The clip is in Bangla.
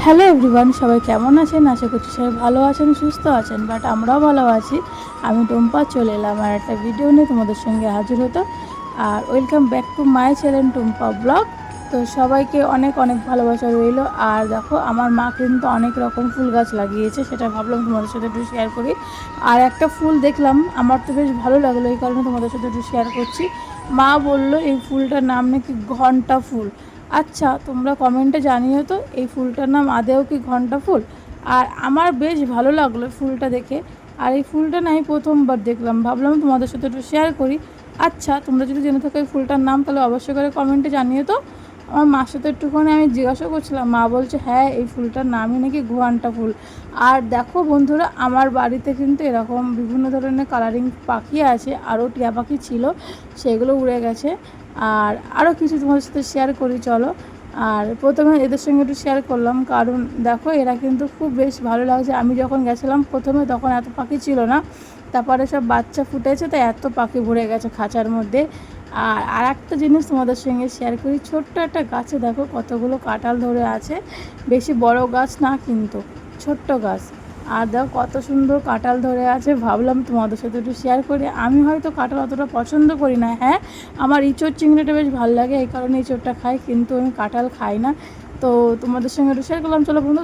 হ্যালো এভরিওয়ান, সবাই কেমন আছেন? আশা করছি সবাই ভালো আছেন, সুস্থ আছেন। বাট আমরাও ভালো আছি। আমি টুম্পা চলে এলাম আর একটা ভিডিও নিয়ে তোমাদের সঙ্গে হাজির হতো। আর welcome back to my channel Tumpa blog. তো সবাইকে অনেক অনেক ভালোবাসা রইলো। আর দেখো, আমার মা কিন্তু অনেক রকম ফুল গাছ লাগিয়েছে, সেটা ভাবলাম তোমাদের সাথে একটু শেয়ার করি। আর একটা ফুল দেখলাম, আমার তো বেশ ভালো লাগলো, এই কারণে তোমাদের সাথে একটু শেয়ার করছি। মা বললো এই ফুলটার নাম নাকি ঘণ্টা ফুল। আচ্ছা, তোমরা কমেন্টে জানিও তো এই ফুলটার নাম আদেও কি ঘণ্টা ফুল। আর আমার বেশ ভালো লাগলো ফুলটা দেখে। আর এই ফুলটা না আমি প্রথমবার দেখলাম, ভাবলাম তোমাদের সাথে একটু শেয়ার করি। আচ্ছা, তোমরা যদি জেনে থাকো এই ফুলটার নাম, তাহলে অবশ্যই করে কমেন্টে জানিও তো। আমার মার সাথে একটুখানি আমি জিজ্ঞাসা করছিলাম, মা বলছে হ্যাঁ এই ফুলটার নামই নাকি ঘণ্টা ফুল। আর দেখো বন্ধুরা, আমার বাড়িতে কিন্তু এরকম বিভিন্ন ধরনের কালারিং পাখি আছে, আরও টিয়া পাখি ছিল, সেগুলো উড়ে গেছে। আর আরও কিছু তোমাদের সাথে শেয়ার করি চলো। আর প্রথমে এদের সঙ্গে একটু শেয়ার করলাম, কারণ দেখো এরা কিন্তু খুব বেশ ভালো লাগছে। আমি যখন গেছিলাম প্রথমে, তখন এত পাখি ছিল না, তারপরে সব বাচ্চা ফুটেছে, তাই এত পাখি ভরে গেছে খাঁচার মধ্যে। আর একটা জিনিস তোমাদের সঙ্গে শেয়ার করি, ছোট্ট একটা গাছে দেখো কতগুলো কাঁঠাল ধরে আছে। বেশি বড় গাছ না কিন্তু, ছোট্ট গাছ। আর দেখো কত সুন্দর কাঁঠাল ধরে আছে, ভাবলাম তোমাদের সাথে একটু শেয়ার করি। আমি হয়তো কাঁঠাল অতটা পছন্দ করি না, হ্যাঁ আমার ইঁচড় চিংড়িটা বেশ ভালো লাগে, এই কারণে ইঁচড়টা খাই, কিন্তু আমি কাঁঠাল খাই না। তো তোমাদের সঙ্গে একটু শেয়ার করলাম, চলো বন্ধু।